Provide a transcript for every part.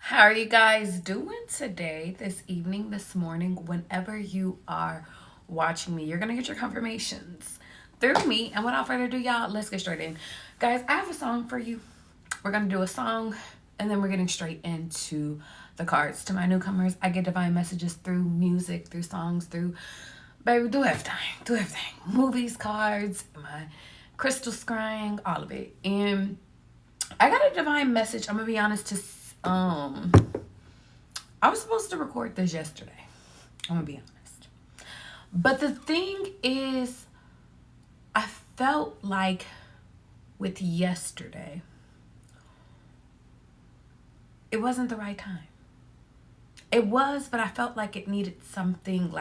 How are you guys doing today, this evening, this morning, whenever you are watching me? You're going to get your confirmations through me. And without further ado, y'all, let's get straight in. Guys, I have a song for you. We're going to do a song, and then we're getting straight into the cards. To my newcomers, I get divine messages through music, through songs, through, baby, do everything. Do everything. Movies, cards, my crystal scrying, all of it. And I got a divine message, I'm going to be honest, I was supposed to record this yesterday. I'm gonna be honest. But the thing is, I felt like with yesterday, it wasn't the right time. It was, but I felt like it needed something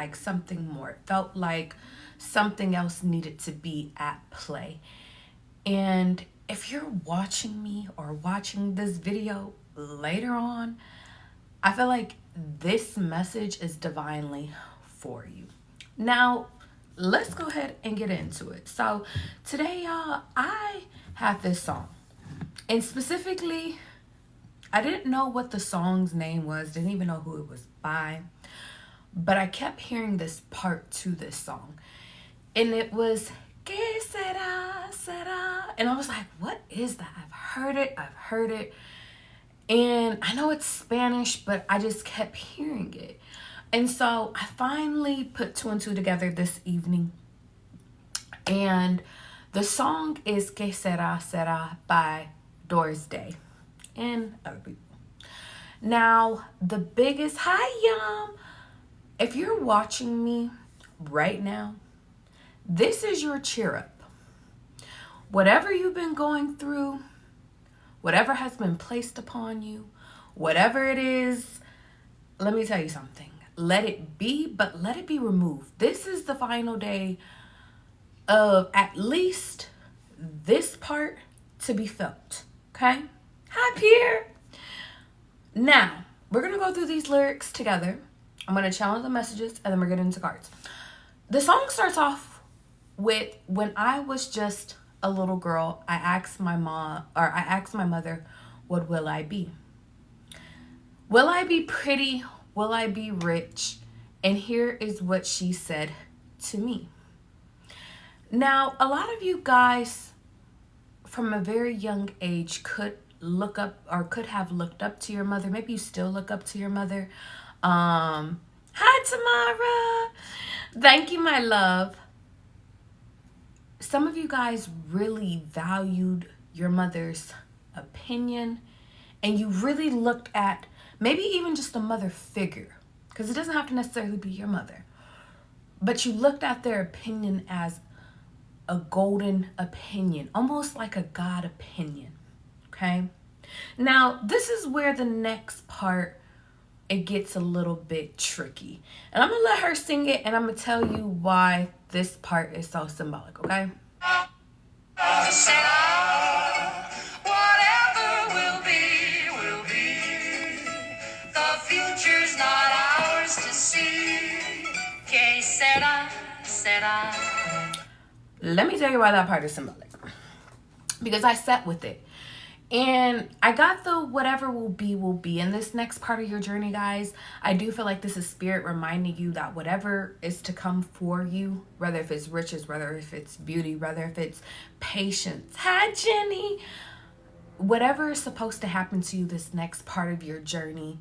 more. It felt like something else needed to be at play. And if you're watching me or watching this video later on, I feel like this message is divinely for you. Now, let's go ahead and get into it. So today, y'all, I have this song. And specifically, I didn't know what the song's name was, didn't even know who it was by. But I kept hearing this part to this song. And it was, ¿Qué será, será? And I was like, what is that? I've heard it. And I know it's Spanish, but I just kept hearing it. And so I finally put two and two together this evening. And the song is Que Sera Sera by Doris Day and other people. Now, the biggest, hi, Yum. If you're watching me right now, this is your cheer up. Whatever you've been going through, whatever has been placed upon you, whatever it is, let me tell you something. Let it be, but let it be removed. This is the final day of at least this part to be felt. Okay? Hi, Pierre. Now, we're going to go through these lyrics together. I'm going to challenge the messages, and then we're getting into cards. The song starts off with, when I was just a little girl, I asked my mother, what will I be? Will I be pretty? Will I be rich? And here is what she said to me. Now, a lot of you guys from a very young age could look up or could have looked up to your mother. Maybe you still look up to your mother. Hi, Tamara. Thank you, my love. Some of you guys really valued your mother's opinion, and you really looked at maybe even just a mother figure, because it doesn't have to necessarily be your mother, but you looked at their opinion as a golden opinion, almost like a God opinion. Okay? Now, this is where the next part, it gets a little bit tricky. And I'm going to let her sing it, and I'm going to tell you why this part is so symbolic, okay? Whatever will be, will be. The future's not ours to see. Que sera, sera. Let me tell you why that part is symbolic. Because I sat with it. And I got the whatever will be, will be. In this next part of your journey, guys, I do feel like this is spirit reminding you that whatever is to come for you, whether if it's riches, whether if it's beauty, whether if it's patience. Hi, Jenny. Whatever is supposed to happen to you this next part of your journey,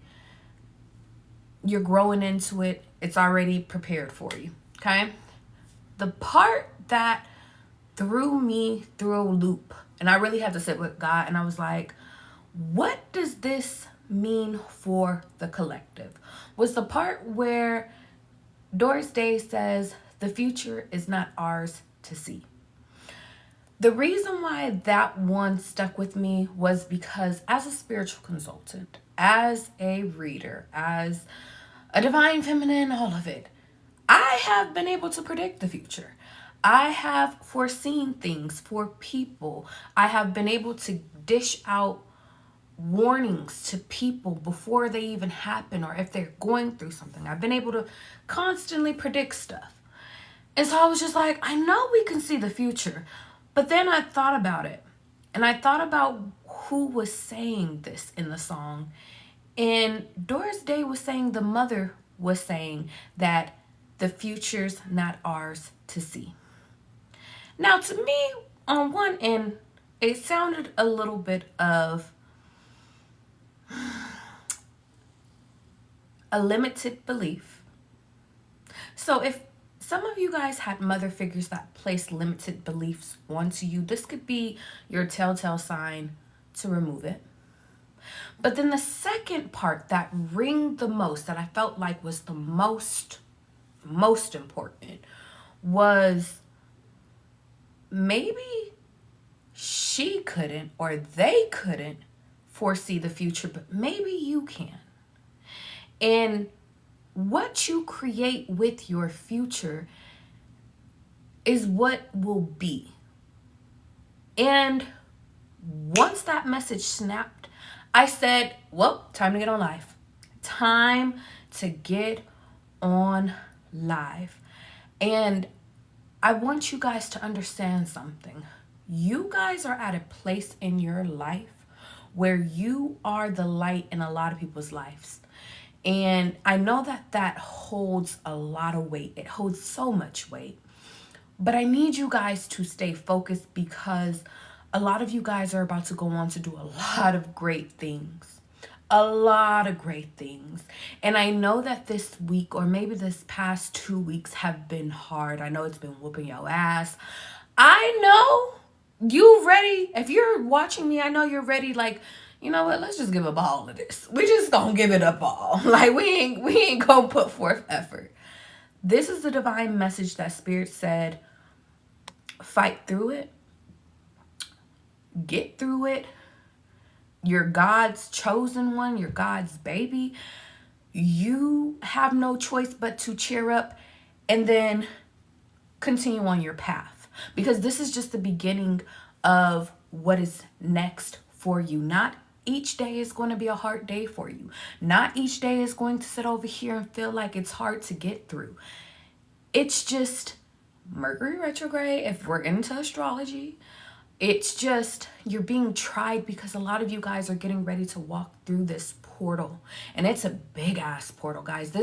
you're growing into it. It's already prepared for you, okay? The part that threw me through a loop, and I really had to sit with God, and I was like, what does this mean for the collective? Was the part where Doris Day says, the future is not ours to see. The reason why that one stuck with me was because as a spiritual consultant, as a reader, as a divine feminine, all of it, I have been able to predict the future. I have foreseen things for people. I have been able to dish out warnings to people before they even happen, or if they're going through something. I've been able to constantly predict stuff. And so I was just like, I know we can see the future. But then I thought about it. And I thought about who was saying this in the song. And Doris Day was saying, the mother was saying that the future's not ours to see. Now, to me, on one end, it sounded a little bit of a limited belief. So if some of you guys had mother figures that placed limited beliefs onto you, this could be your telltale sign to remove it. But then the second part that ring the most, that I felt like was the most important, was maybe she couldn't or they couldn't foresee the future, but maybe you can. And what you create with your future is what will be. And once that message snapped, I said, well, time to get on live. Time to get on live. And I want you guys to understand something. You guys are at a place in your life where you are the light in a lot of people's lives. And I know that that holds a lot of weight. It holds so much weight. But I need you guys to stay focused, because a lot of you guys are about to go on to do a lot of great things. A lot of great things. And I know that this week, or maybe this past 2 weeks, have been hard. I know it's been whooping your ass. I know you ready. If you're watching me, I know you're ready. Like, you know what? Let's just give up all of this. We just gonna give it up all. Like, we ain't gonna put forth effort. This is the divine message that Spirit said, fight through it. Get through it. You're God's chosen one. You're God's baby. You have no choice but to cheer up and then continue on your path. Because this is just the beginning of what is next for you. Not each day is going to be a hard day for you. Not each day is going to sit over here and feel like it's hard to get through. It's just Mercury retrograde, if we're into astrology. It's just you're being tried, because a lot of you guys are getting ready to walk through this portal. And it's a big ass portal, guys.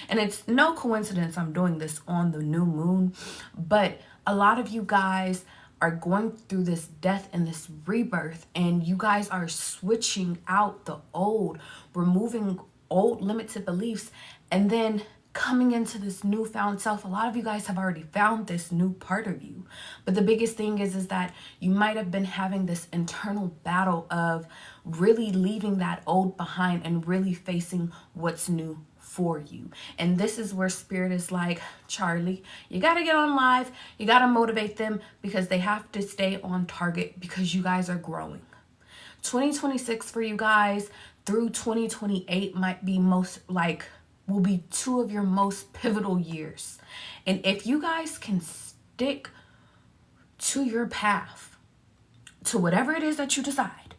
And it's no coincidence I'm doing this on the new moon. But a lot of you guys are going through this death and this rebirth, and you guys are switching out the old, removing old limited beliefs, and then coming into this newfound self. A lot of you guys have already found this new part of you. But the biggest thing is that you might have been having this internal battle of really leaving that old behind and really facing what's new for you. And this is where Spirit is like, Charlie, you got to get on live. You got to motivate them, because they have to stay on target, because you guys are growing. 2026 for you guys through 2028 might be will be 2 of your most pivotal years. And if you guys can stick to your path, to whatever it is that you decide,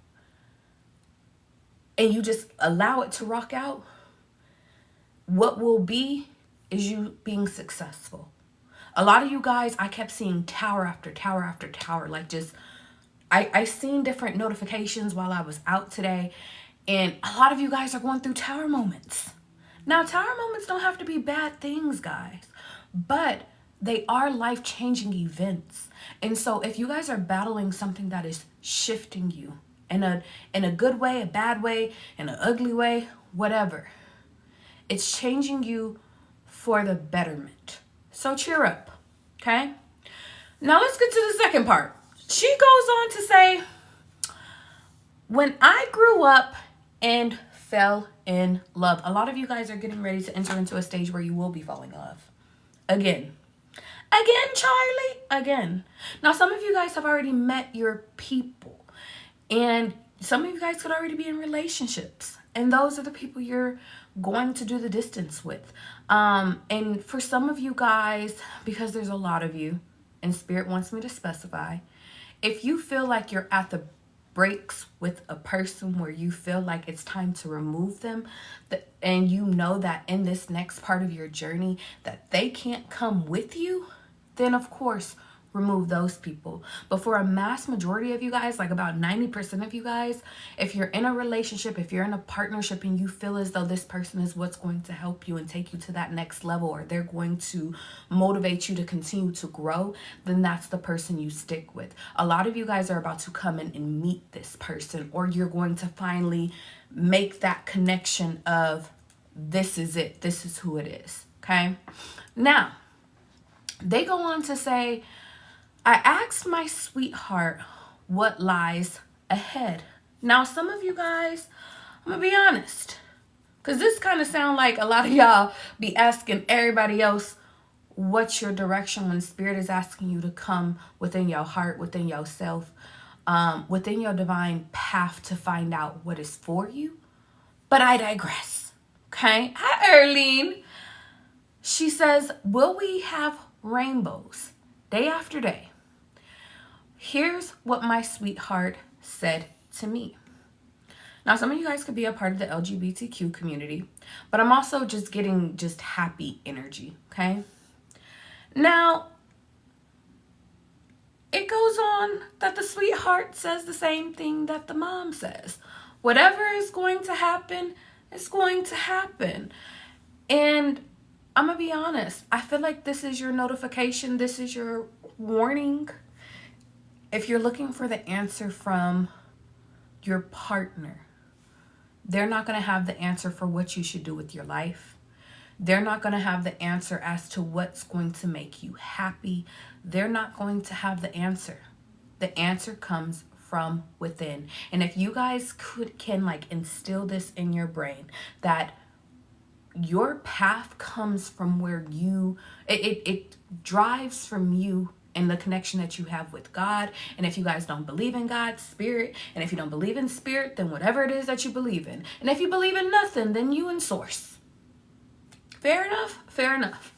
and you just allow it to rock out, what will be is you being successful. A lot of you guys, I kept seeing tower after tower after tower. Like, just, I seen different notifications while I was out today. And a lot of you guys are going through tower moments. Now, tower moments don't have to be bad things, guys. But they are life-changing events. And so if you guys are battling something that is shifting you in a good way, a bad way, in an ugly way, whatever, it's changing you for the betterment. So cheer up, okay? Now let's get to the second part. She goes on to say, when I grew up and fell in love. A lot of you guys are getting ready to enter into a stage where you will be falling in love. Again, Charlie, again. Now, some of you guys have already met your people. And some of you guys could already be in relationships. And those are the people you're going to do the distance with. And for some of you guys, because there's a lot of you, and Spirit wants me to specify, if you feel like you're at the breaks with a person where you feel like it's time to remove them, and you know that in this next part of your journey that they can't come with you, then of course remove those people. But for a mass majority of you guys, like about 90% of you guys, if you're in a relationship, if you're in a partnership and you feel as though this person is what's going to help you and take you to that next level, or they're going to motivate you to continue to grow, then that's the person you stick with. A lot of you guys are about to come in and meet this person, or you're going to finally make that connection of this is it, this is who it is. Okay. Now, they go on to say, I asked my sweetheart what lies ahead. Now, some of you guys, I'm going to be honest, because this kind of sound like a lot of y'all be asking everybody else what's your direction when Spirit is asking you to come within your heart, within yourself, within your divine path to find out what is for you. But I digress. Okay. Hi, Erlene. She says, will we have rainbows day after day? Here's what my sweetheart said to me. Now, some of you guys could be a part of the LGBTQ community, but I'm also just getting just happy energy, okay? Now, it goes on that the sweetheart says the same thing that the mom says. Whatever is going to happen, it's going to happen. And I'm going to be honest. I feel like this is your notification. This is your warning. If you're looking for the answer from your partner, they're not going to have the answer for what you should do with your life. They're not going to have the answer as to what's going to make you happy. They're not going to have the answer. The answer comes from within. And if you guys can like instill this in your brain that your path comes from where it drives from you and the connection that you have with God. And if you guys don't believe in God's spirit, and if you don't believe in spirit, then whatever it is that you believe in. And if you believe in nothing, then you in source. Fair enough? Fair enough.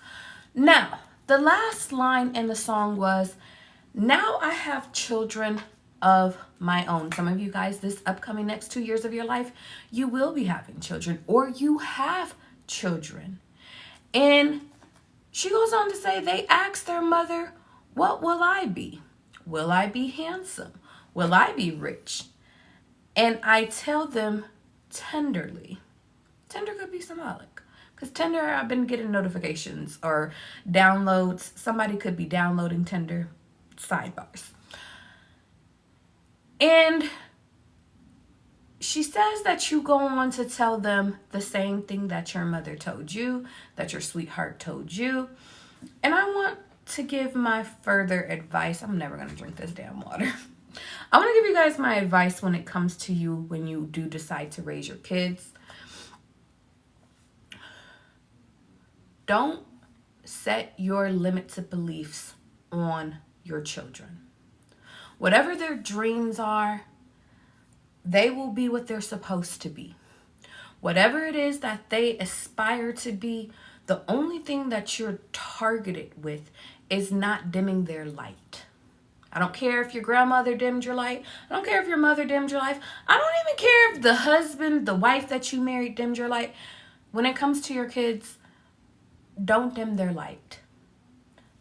Now, the last line in the song was, now I have children of my own. Some of you guys, this upcoming next 2 years of your life, you will be having children, or you have children. And she goes on to say, they asked their mother, what will I be? Will I be handsome? Will I be rich? And I tell them tenderly. Tender could be symbolic. Because Tinder, I've been getting notifications or downloads. Somebody could be downloading Tinder. Sidebars. And she says that you go on to tell them the same thing that your mother told you, that your sweetheart told you. And I want to give my further advice. I'm never going to drink this damn water. I want to give you guys my advice when it comes to you when you do decide to raise your kids. Don't set your limited beliefs on your children. Whatever their dreams are, they will be what they're supposed to be. Whatever it is that they aspire to be, the only thing that you're targeted with is not dimming their light. I don't care if your grandmother dimmed your light. I don't care if your mother dimmed your life. I don't even care if the husband, the wife that you married dimmed your light. When it comes to your kids, don't dim their light.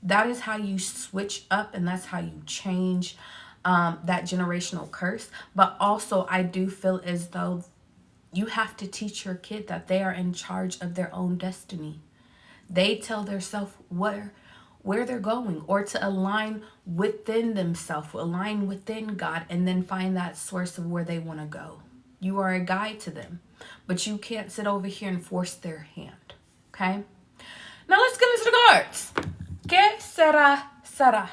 That is how you switch up, and that's how you change that generational curse. But also, I do feel as though you have to teach your kid that they are in charge of their own destiny. They tell themselves where they're going, or to align within themselves, align within God, and then find that source of where they want to go. You are a guide to them, but you can't sit over here and force their hand. Okay? Now let's get into the cards. Que sera, sera.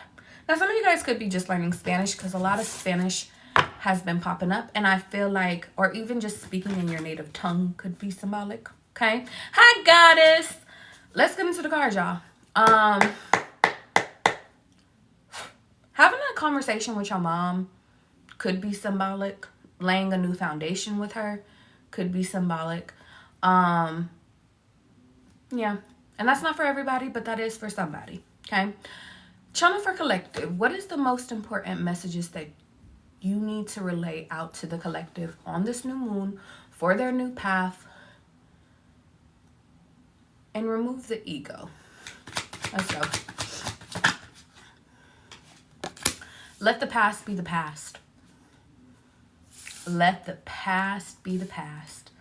Now some of you guys could be just learning Spanish, because a lot of Spanish has been popping up, and I feel like, or even just speaking in your native tongue could be symbolic. Okay? Hi, goddess. Let's get into the cards, y'all. Having a conversation with your mom could be symbolic. Laying a new foundation with her could be symbolic. Yeah. And that's not for everybody, but that is for somebody. Okay? Channel for collective. What is the most important messages that you need to relay out to the collective on this new moon for their new path? And remove the ego. Let's go. Let the past be the past. Let the past be the past.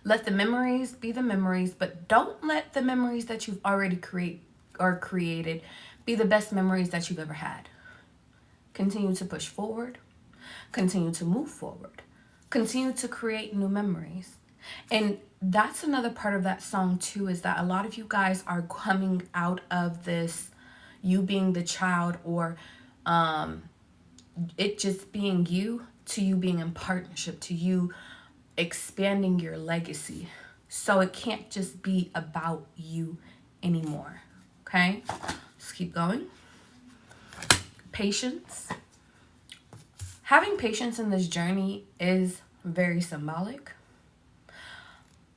Let the memories be the memories, but don't let the memories that you've already created be the best memories that you've ever had. Continue to push forward. Continue to move forward. Continue to create new memories. And that's another part of that song too, is that a lot of you guys are coming out of this, you being the child, or it just being you, to you being in partnership, to you expanding your legacy. So it can't just be about you anymore. Okay? Let's keep going. Patience. Having patience in this journey is very symbolic.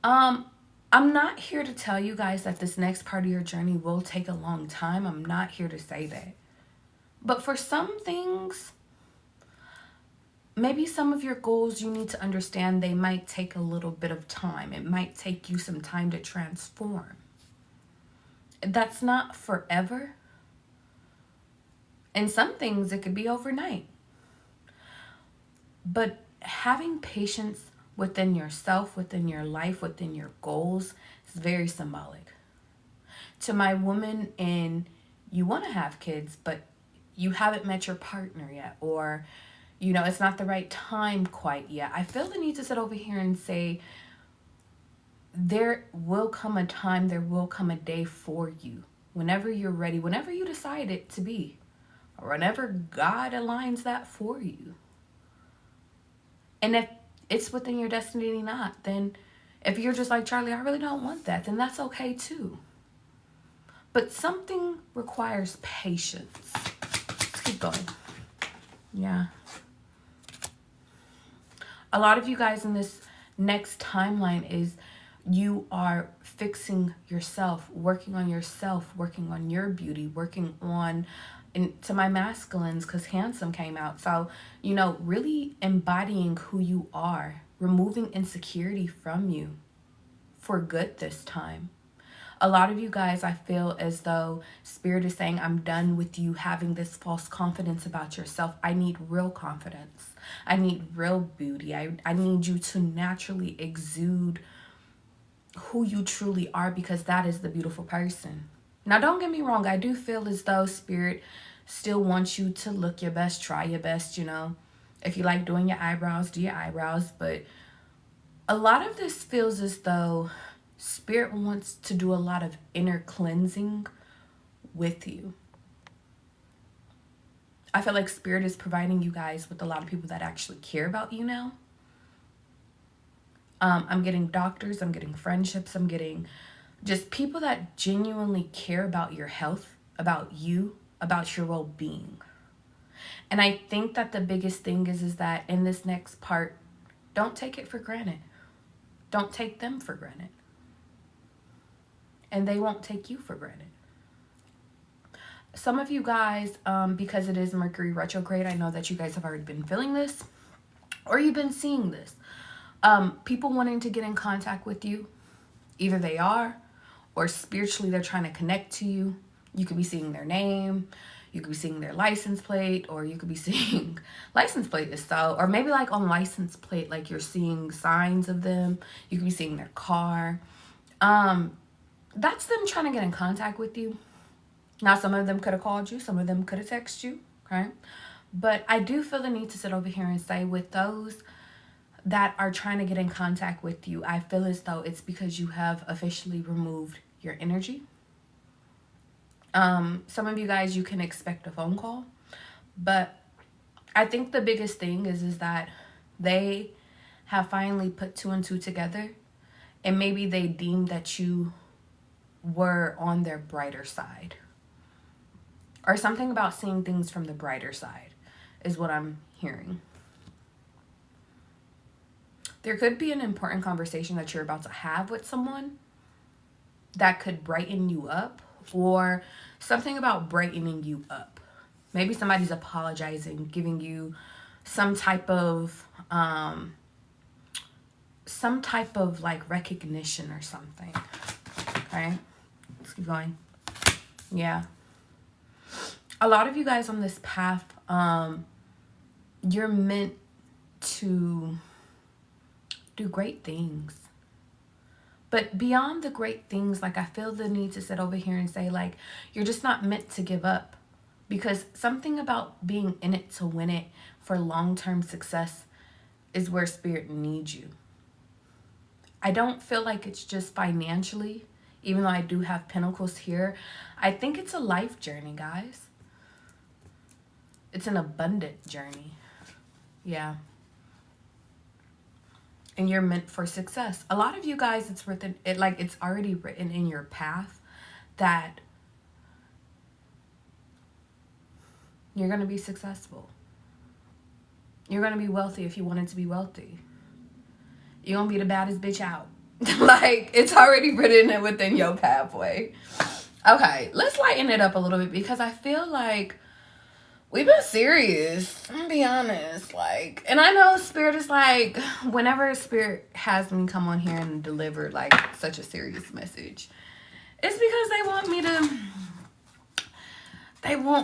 I'm not here to tell you guys that this next part of your journey will take a long time. I'm not here to say that. But for some things, maybe some of your goals, you need to understand they might take a little bit of time. It might take you some time to transform. That's not forever. And some things, it could be overnight. But having patience within yourself, within your life, within your goals is very symbolic. To my woman, and you want to have kids, but you haven't met your partner yet, or it's not the right time quite yet. I feel the need to sit over here and say, there will come a time, there will come a day for you. Whenever you're ready, whenever you decide it to be, or whenever God aligns that for you. And if it's within your destiny or not, then if you're just like, Charlie, I really don't want that, then that's okay too. But something requires patience. Let's keep going. Yeah. A lot of you guys in this next timeline is you are fixing yourself, working on your beauty, working on, and to my masculines, because handsome came out. So, really embodying who you are, removing insecurity from you for good this time. A lot of you guys, I feel as though Spirit is saying, I'm done with you having this false confidence about yourself. I need real confidence. I need real beauty. I need you to naturally exude who you truly are, because that is the beautiful person. Now, don't get me wrong. I do feel as though Spirit still wants you to look your best, try your best, If you like doing your eyebrows, do your eyebrows. But a lot of this feels as though Spirit wants to do a lot of inner cleansing with you. I feel like Spirit is providing you guys with a lot of people that actually care about you now. I'm getting doctors, I'm getting friendships, I'm getting just people that genuinely care about your health, about you, about your well-being. And I think that the biggest thing is that in this next part, don't take it for granted. Don't take them for granted. And they won't take you for granted. Some of you guys, because it is Mercury retrograde, I know that you guys have already been feeling this, or you've been seeing this. People wanting to get in contact with you, either they are, or spiritually they're trying to connect to you. You could be seeing their name, you could be seeing their license plate, or you could be seeing license plate is so, or maybe like on license plate, like you're seeing signs of them. You could be seeing their car. That's them trying to get in contact with you. Now, some of them could have called you, some of them could have texted you, okay? But I do feel the need to sit over here and say, with those that are trying to get in contact with you, I feel as though it's because you have officially removed your energy. Some of you guys, you can expect a phone call, but I think the biggest thing is that they have finally put two and two together, and maybe they deemed that you were on their brighter side, or something about seeing things from the brighter side is what I'm hearing. There could be an important conversation that you're about to have with someone that could brighten you up, or something about brightening you up. Maybe somebody's apologizing, giving you some type of like recognition or something. Okay, let's keep going. Yeah. A lot of you guys on this path, you're meant to do great things. But beyond the great things, like I feel the need to sit over here and say, like, you're just not meant to give up. Because something about being in it to win it for long-term success is where spirit needs you. I don't feel like it's just financially, even though I do have pentacles here. I think it's a life journey, guys. It's an abundant journey. Yeah. And you're meant for success. A lot of you guys, it's written, it's already written in your path that you're going to be successful. You're going to be wealthy if you wanted to be wealthy. You're going to be the baddest bitch out. Like, it's already written within your pathway. Okay, let's lighten it up a little bit because I feel like we've been serious. I'm gonna be honest. Like, and I know Spirit is like, whenever Spirit has me come on here and deliver like such a serious message, it's because they want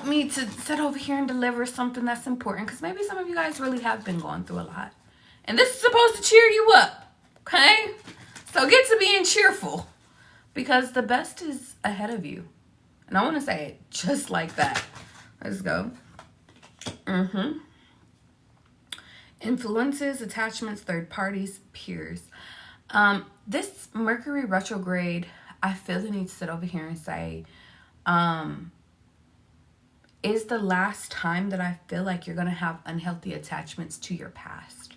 me to sit over here and deliver something that's important. Because maybe some of you guys really have been going through a lot. And this is supposed to cheer you up. Okay? So get to being cheerful. Because the best is ahead of you. And I want to say it just like that. Let's go. Influences, attachments, third parties, peers. This Mercury retrograde, I feel the need to sit over here and say, is the last time that I feel like you're going to have unhealthy attachments to your past.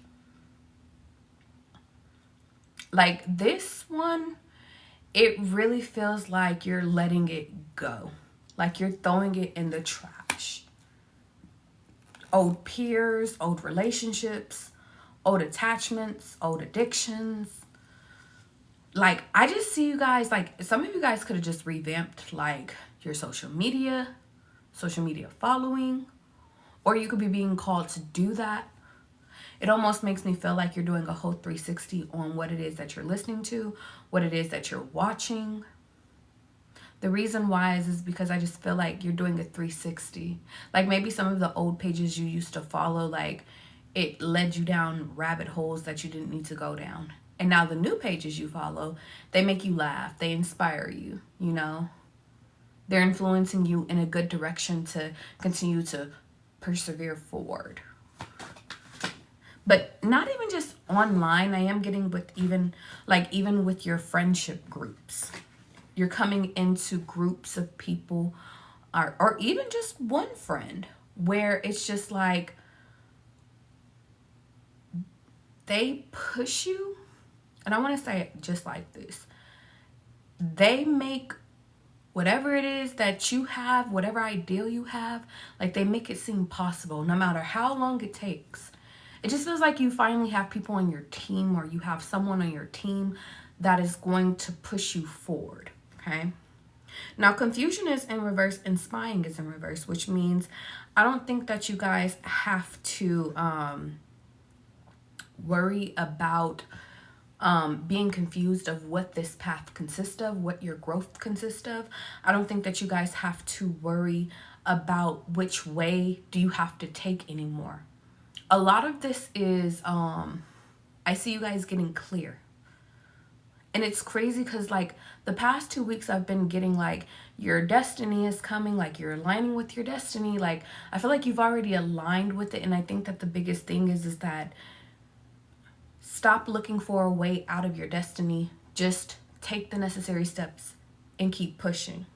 Like this one, it really feels like you're letting it go. Like you're throwing it in the trash. Old peers, old relationships, old attachments, old addictions. Like, I just see you guys, like, some of you guys could have just revamped, like, your social media following, or you could be being called to do that. It almost makes me feel like you're doing a whole 360 on what it is that you're listening to, what it is that you're watching. The reason why is because I just feel like you're doing a 360. Like maybe some of the old pages you used to follow, like it led you down rabbit holes that you didn't need to go down. And now the new pages you follow, they make you laugh. They inspire you, you know. They're influencing you in a good direction to continue to persevere forward. But not even just online. I am getting with even with your friendship groups. You're coming into groups of people or even just one friend where it's just like they push you. And I want to say it just like this. They make whatever it is that you have, whatever ideal you have, like they make it seem possible no matter how long it takes. It just feels like you finally have people on your team or you have someone on your team that is going to push you forward, okay? Now, confusion is in reverse and spying is in reverse, which means I don't think that you guys have to worry about being confused of what this path consists of, what your growth consists of. I don't think that you guys have to worry about which way do you have to take anymore. A lot of this is, I see you guys getting clear. And it's crazy because like the past 2 weeks I've been getting like your destiny is coming, like you're aligning with your destiny. Like I feel like you've already aligned with it. And I think that the biggest thing is that stop looking for a way out of your destiny. Just take the necessary steps and keep pushing.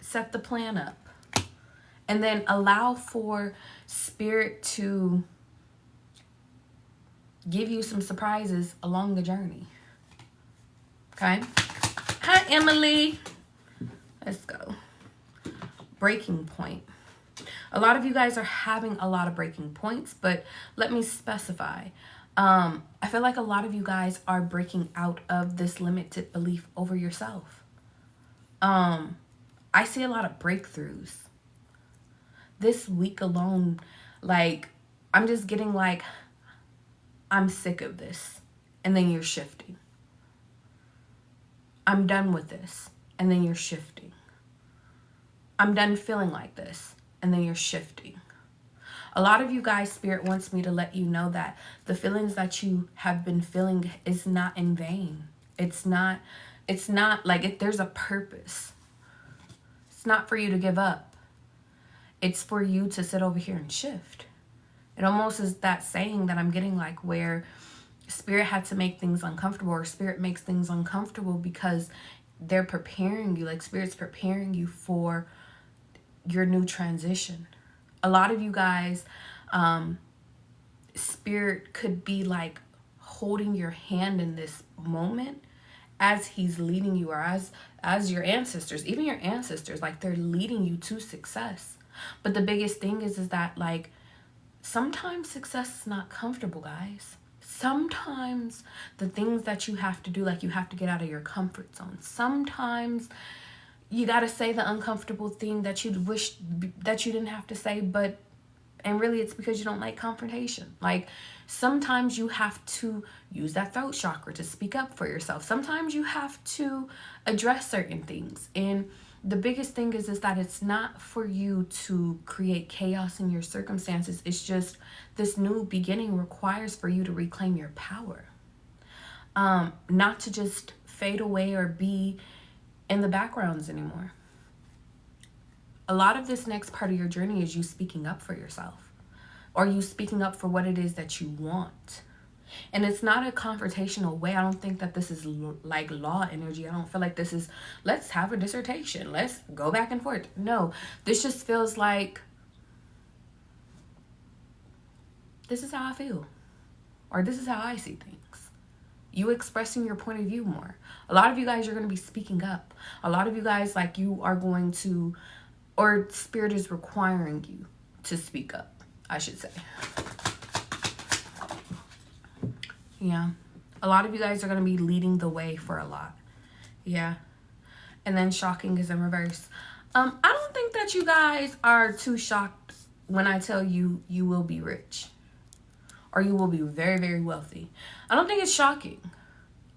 Set the plan up. And then allow for spirit to give you some surprises along the journey. Okay? Hi, Emily. Let's go. Breaking point. A lot of you guys are having a lot of breaking points, but let me specify. I feel like a lot of you guys are breaking out of this limited belief over yourself. I see a lot of breakthroughs. This week alone, like, I'm just getting like, I'm sick of this. And then you're shifting. I'm done with this. And then you're shifting. I'm done feeling like this. And then you're shifting. A lot of you guys, Spirit wants me to let you know that the feelings that you have been feeling is not in vain. It's not like there's a purpose. It's not for you to give up. It's for you to sit over here and shift. It almost is that saying that I'm getting, like, where Spirit had to make things uncomfortable, or Spirit makes things uncomfortable because they're preparing you, like Spirit's preparing you for your new transition. A lot of you guys, Spirit could be like holding your hand in this moment as he's leading you, or as your ancestors, even your ancestors, like they're leading you to success. But the biggest thing is that, like, sometimes success is not comfortable, guys. Sometimes the things that you have to do, like, you have to get out of your comfort zone. Sometimes you got to say the uncomfortable thing that you wish that you didn't have to say, and really it's because you don't like confrontation. Like, sometimes you have to use that throat chakra to speak up for yourself. Sometimes you have to address certain things. And the biggest thing is that it's not for you to create chaos in your circumstances. It's just this new beginning requires for you to reclaim your power. Not to just fade away or be in the backgrounds anymore. A lot of this next part of your journey is you speaking up for yourself, or you speaking up for what it is that you want. And it's not a confrontational way. I don't think that this is like law energy. I don't feel like this is, let's have a dissertation, let's go back and forth. No, this just feels like, this is how I feel, or this is how I see things. You expressing your point of view more. A lot of you guys are going to be speaking up. A lot of you guys, like, you are going to, or Spirit is requiring you to speak up, I should say. Yeah. A lot of you guys are going to be leading the way for a lot. Yeah. And then shocking is in reverse. I don't think that you guys are too shocked when I tell you you will be rich, or you will be very, very wealthy. I don't think it's shocking.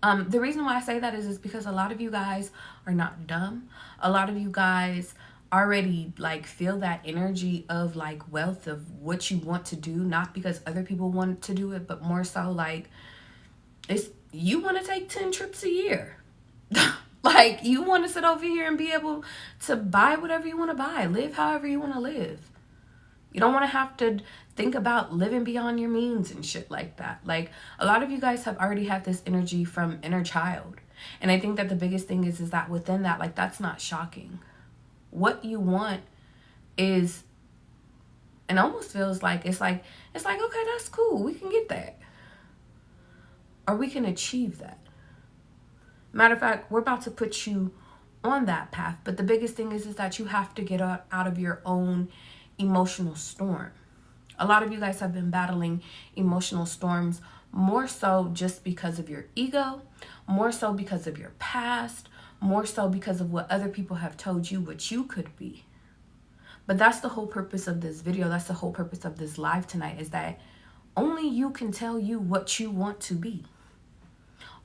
The reason why I say that is because a lot of you guys are not dumb. A lot of you guys already, like, feel that energy of, like, wealth, of what you want to do, not because other people want to do it, but more so like, it's, you want to take 10 trips a year. Like, you want to sit over here and be able to buy whatever you want to buy, live however you want to live. You don't want to have to think about living beyond your means and shit like that. Like, a lot of you guys have already had this energy from inner child. And I think that the biggest thing is that within that, like, that's not shocking. What you want is, and almost feels like, it's like, okay, that's cool. We can get that. Or we can achieve that. Matter of fact, we're about to put you on that path. But the biggest thing is that you have to get out of your own emotional storm. A lot of you guys have been battling emotional storms, more so just because of your ego, more so because of your past, more so because of what other people have told you what you could be. But that's the whole purpose of this video. That's the whole purpose of this live tonight, is that only you can tell you what you want to be.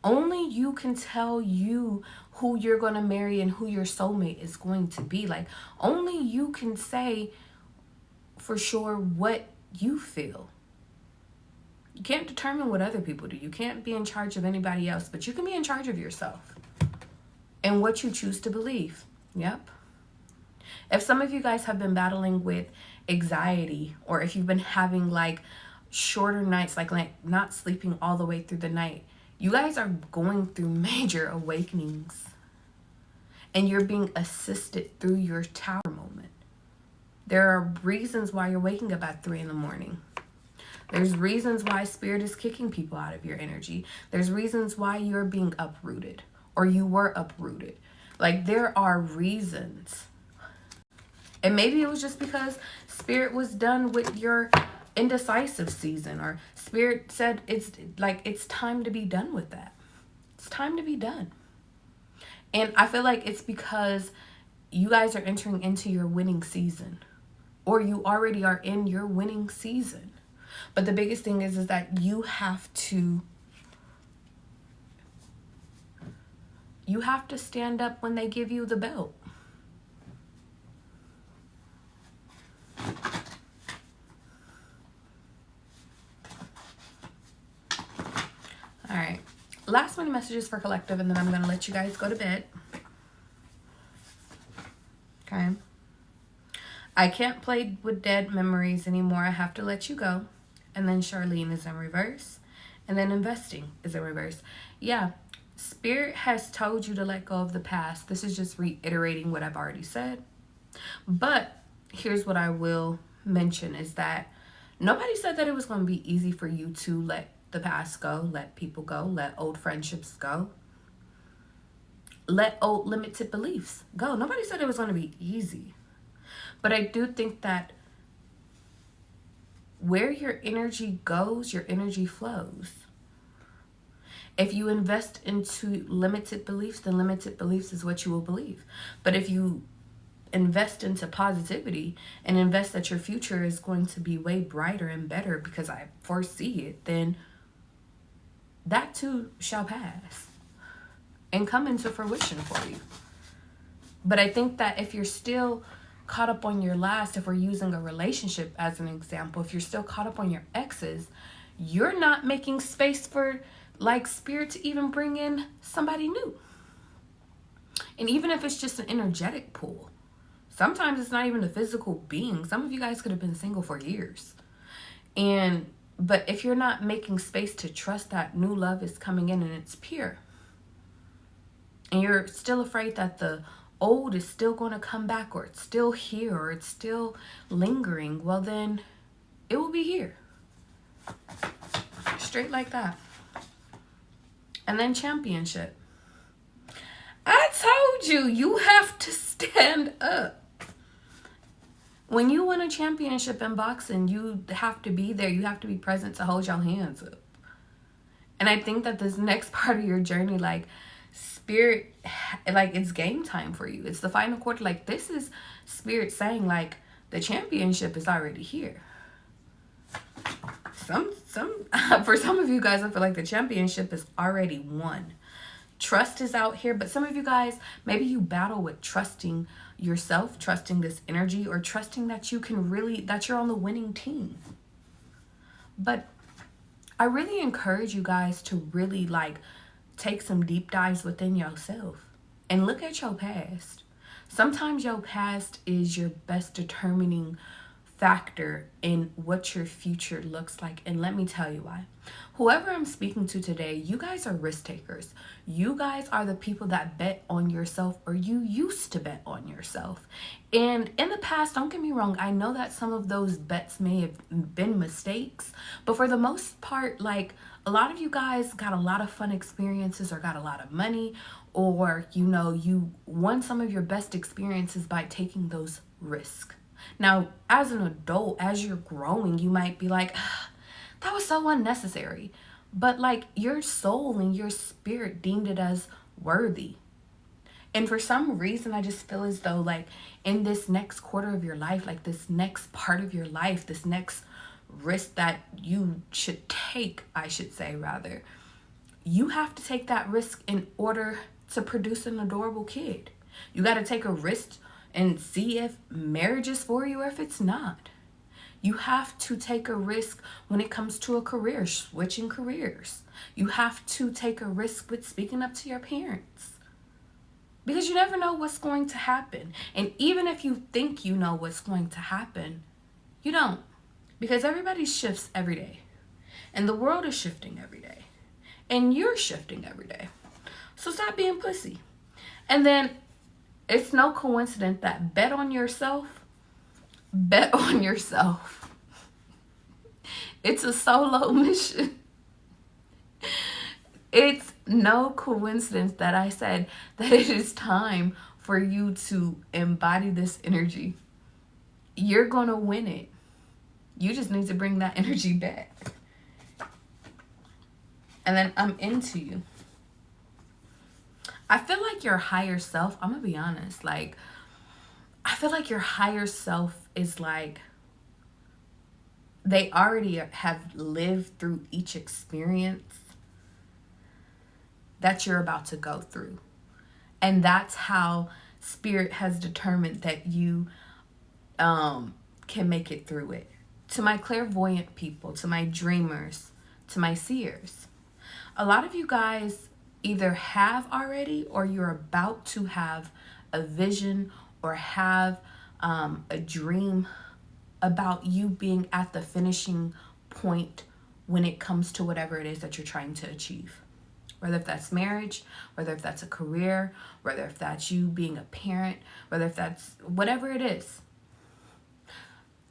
Only you can tell you who you're going to marry and who your soulmate is going to be. Like, only you can say for sure what you feel. You can't determine what other people do. You can't be in charge of anybody else, but you can be in charge of yourself and what you choose to believe. Yep. If some of you guys have been battling with anxiety, or if you've been having, like, shorter nights, like not sleeping all the way through the night, you guys are going through major awakenings, and you're being assisted through your tower moment. There are reasons why you're waking up at 3 a.m. There's reasons why Spirit is kicking people out of your energy. There's reasons why you're being uprooted, or you were uprooted. Like, there are reasons. And maybe it was just because Spirit was done with your indecisive season, or Spirit said it's time to be done with that. It's time to be done. And I feel like it's because you guys are entering into your winning season, or you already are in your winning season. But the biggest thing is that you have to stand up when they give you the belt. All right. Last minute messages for collective, and then I'm going to let you guys go to bed. Okay. I can't play with dead memories anymore. I have to let you go. And then Charlene is in reverse. And then investing is in reverse. Yeah. Spirit has told you to let go of the past. This is just reiterating what I've already said. But here's what I will mention is that nobody said that it was going to be easy for you to let the past go, let people go, let old friendships go, let old limited beliefs go. Nobody said it was going to be easy. But I do think that where your energy goes, your energy flows. If you invest into limited beliefs, then limited beliefs is what you will believe. But if you invest into positivity and invest that your future is going to be way brighter and better because I foresee it, then that too shall pass and come into fruition for you. But I think that if you're still caught up on your last, if we're using a relationship as an example, if you're still caught up on your exes, you're not making space for like spirit to even bring in somebody new. And even if it's just an energetic pull, sometimes it's not even a physical being. Some of you guys could have been single for years. But if you're not making space to trust that new love is coming in and it's pure, and you're still afraid that the old is still going to come back, or it's still here, or it's still lingering, well then it will be here. Straight like that. And then championship. I told you, you have to stand up. When you win a championship in boxing, you have to be there. You have to be present to hold your hands up. And I think that this next part of your journey, like, spirit, like, it's game time for you. It's the final quarter. Like, this is spirit saying, like, the championship is already here. For some of you guys, I feel like the championship is already won. Trust is out here, but some of you guys, maybe you battle with trusting yourself, trusting this energy, or trusting that you can really, that you're on the winning team. But I really encourage you guys to really, like, take some deep dives within yourself and look at your past. Sometimes your past is your best determining factor in what your future looks like. And let me tell you why. Whoever I'm speaking to today, you guys are risk takers. You guys are the people that bet on yourself, or you used to bet on yourself. And in the past, don't get me wrong, I know that some of those bets may have been mistakes, but for the most part, like, a lot of you guys got a lot of fun experiences, or got a lot of money, or, you know, you won some of your best experiences by taking those risks. Now, as an adult, as you're growing, you might be like, that was so unnecessary. But, like, your soul and your spirit deemed it as worthy. And for some reason, I just feel as though, like, in this next quarter of your life, like this next part of your life, this next risk that you should take, I should say, rather, you have to take that risk in order to produce an adorable kid. You got to take a risk and see if marriage is for you or if it's not. You have to take a risk when it comes to a career, switching careers. You have to take a risk with speaking up to your parents, because you never know what's going to happen. And even if you think you know what's going to happen, you don't, because everybody shifts every day, and the world is shifting every day, and you're shifting every day. So stop being pussy. And then it's no coincidence that bet on yourself. It's a solo mission. It's no coincidence that I said that it is time for you to embody this energy. You're going to win it. You just need to bring that energy back. And then I'm into you. I feel like your higher self, I'm going to be honest, like, I feel like your higher self is like, they already have lived through each experience that you're about to go through. And that's how spirit has determined that you can make it through it. To my clairvoyant people, to my dreamers, to my seers, A lot of you guys either have already or you're about to have a vision or have a dream about you being at the finishing point when it comes to whatever it is that you're trying to achieve. Whether if that's marriage, whether if that's a career, whether if that's you being a parent, whether if that's whatever it is.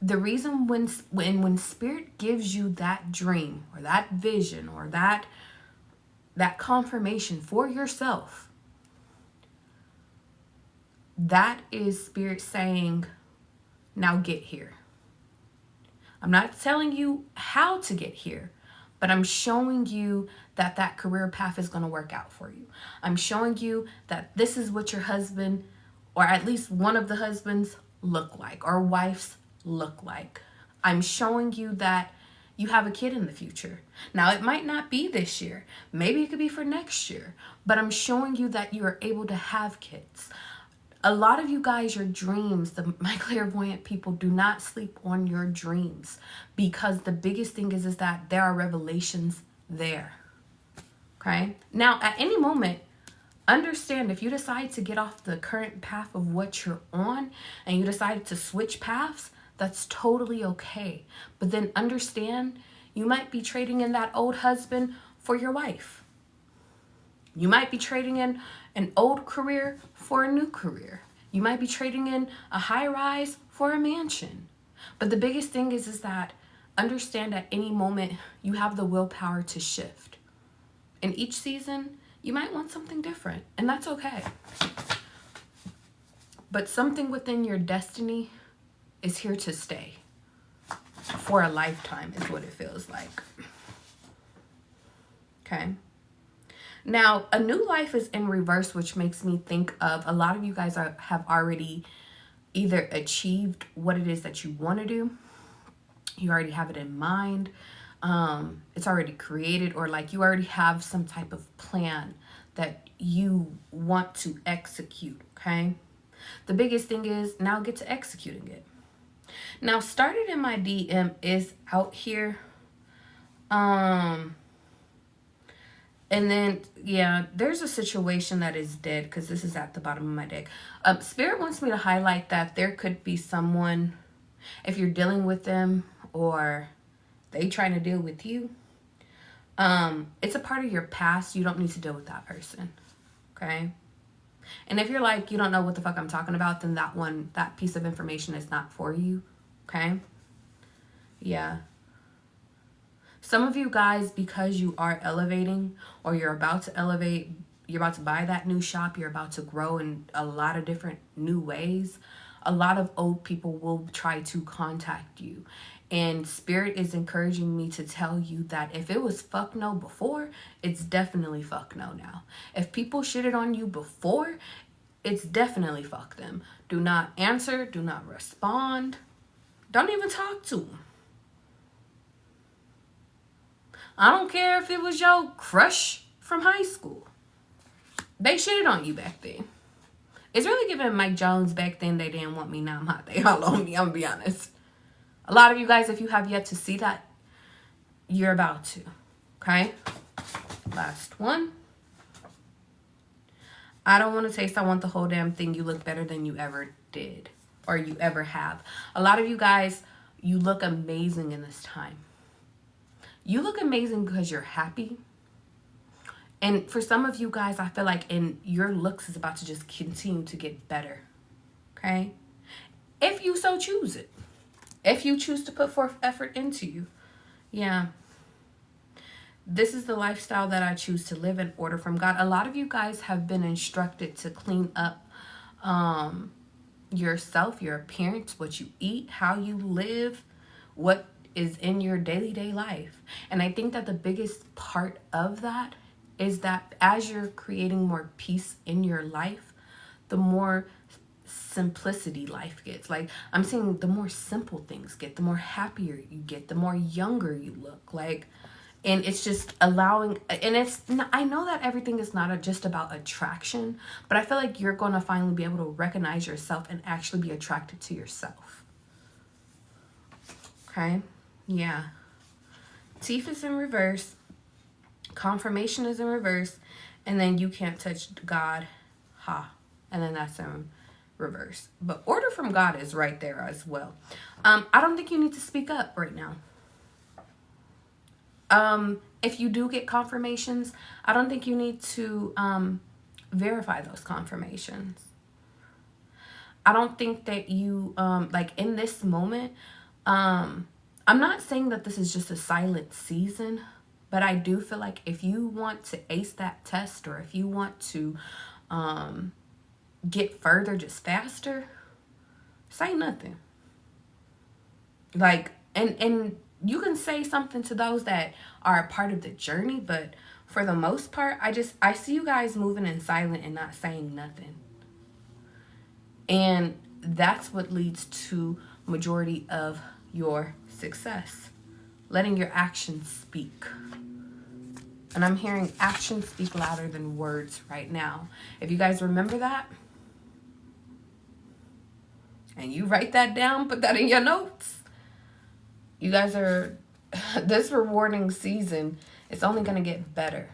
The reason when spirit gives you that dream or that vision or that confirmation for yourself, that is spirit saying, now get here. I'm not telling you how to get here, but I'm showing you that that career path is going to work out for you. I'm showing you that this is what your husband, or at least one of the husbands, look like, or wives look like. I'm showing you that you have a kid in the future. Now, it might not be this year. Maybe it could be for next year. But I'm showing you that you are able to have kids. A lot of you guys, your dreams, my clairvoyant people, do not sleep on your dreams, because the biggest thing is that there are revelations there. Okay? Now, at any moment, understand if you decide to get off the current path of what you're on and you decide to switch paths, that's totally okay. But then understand you might be trading in that old husband for your wife. You might be trading in an old career for a new career. You might be trading in a high rise for a mansion. But the biggest thing is that understand at any moment you have the willpower to shift. In each season, you might want something different, and that's okay. But something within your destiny is here to stay for a lifetime, is what it feels like. Okay. Now, a new life is in reverse, which makes me think of a lot of you guys have already either achieved what it is that you want to do. You already have it in mind. It's already created, or like you already have some type of plan that you want to execute. Okay. The biggest thing is now get to executing it. Now, Started in My DM is out here. And then, yeah, there's a situation that is dead because this is at the bottom of my deck. Spirit wants me to highlight that there could be someone, if you're dealing with them or they trying to deal with you, it's a part of your past. You don't need to deal with that person, okay? And if you're like, you don't know what the fuck I'm talking about, then that piece of information is not for you, okay? Yeah. Some of you guys, because you are elevating or you're about to elevate, you're about to buy that new shop, you're about to grow in a lot of different new ways, a lot of old people will try to contact you. And Spirit is encouraging me to tell you that if it was fuck no before, it's definitely fuck no now. If people shitted on you before, it's definitely fuck them. Do not answer, do not respond, don't even talk to them. I don't care if it was your crush from high school. They shitted on you back then. It's really giving Mike Jones back then, they didn't want me, now I'm hot. They all on me, I'm gonna be honest. A lot of you guys, if you have yet to see that, you're about to. Okay? Last one. I don't want to taste, I want the whole damn thing. You look better than you ever did or you ever have. A lot of you guys, you look amazing in this time. You look amazing because you're happy. And for some of you guys, I feel like your looks is about to just continue to get better. Okay? If you so choose it. If you choose to put forth effort into you. Yeah. This is the lifestyle that I choose to live in, order from God. A lot of you guys have been instructed to clean up yourself, your appearance, what you eat, how you live, what is in your daily life. And I think that the biggest part of that is that as you're creating more peace in your life, the more simplicity life gets. Like, I'm saying the more simple things get, the more happier you get, the more younger you look. Like, and it's just allowing, and it's, I know that everything is not just about attraction, but I feel like you're going to finally be able to recognize yourself and actually be attracted to yourself. Okay? Yeah. Teeth is in reverse. confirmation is in reverse, and then you can't touch God, ha, and then that's in reverse. But order from God is right there as well. I don't think you need to speak up right now. If you do get confirmations, I don't think you need to verify those confirmations. I don't think that you, like in this moment, I'm not saying that this is just a silent season, but I do feel like if you want to ace that test, or if you want to get further just faster, say nothing. Like, and you can say something to those that are a part of the journey, but for the most part, I see you guys moving in silent and not saying nothing. And that's what leads to majority of your success. Letting your actions speak. And I'm hearing actions speak louder than words right now. If you guys remember that, and you write that down, put that in your notes. You guys are, this rewarding season, it's only going to get better.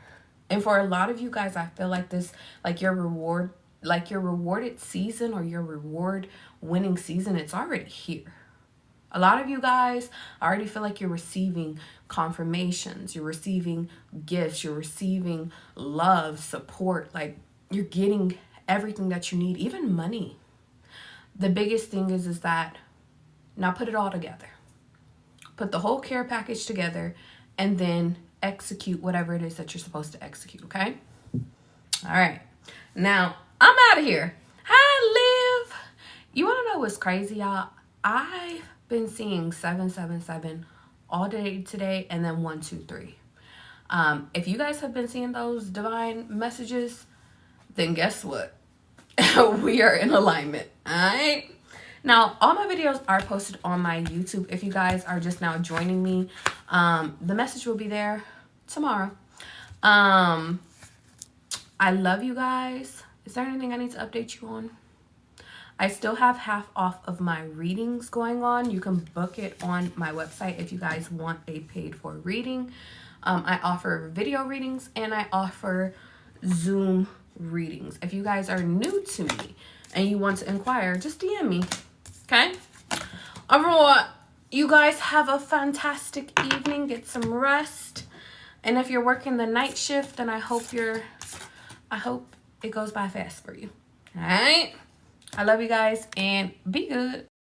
And for a lot of you guys, I feel like this, like your rewarded season, or your reward winning season, it's already here. A lot of you guys, I already feel like you're receiving confirmations, you're receiving gifts, you're receiving love, support, like you're getting everything that you need, even money. The biggest thing is that now put it all together. Put the whole care package together, and then execute whatever it is that you're supposed to execute, okay? All right. Now, I'm out of here. Hi, Liv. You want to know what's crazy, y'all? I've been seeing 777 all day today, and then 123. If you guys have been seeing those divine messages, then guess what? We are in alignment, all right? Now, all my videos are posted on my YouTube. If you guys are just now joining me, the message will be there tomorrow. I love you guys. Is there anything I need to update you on? I still have half off of my readings going on. You can book it on my website if you guys want a paid for reading. I offer video readings, and I offer Zoom readings. If you guys are new to me and you want to inquire, just DM me. Okay? Alright, you guys have a fantastic evening. Get some rest. And if you're working the night shift, then I hope it goes by fast for you. Alright? I love you guys, and be good.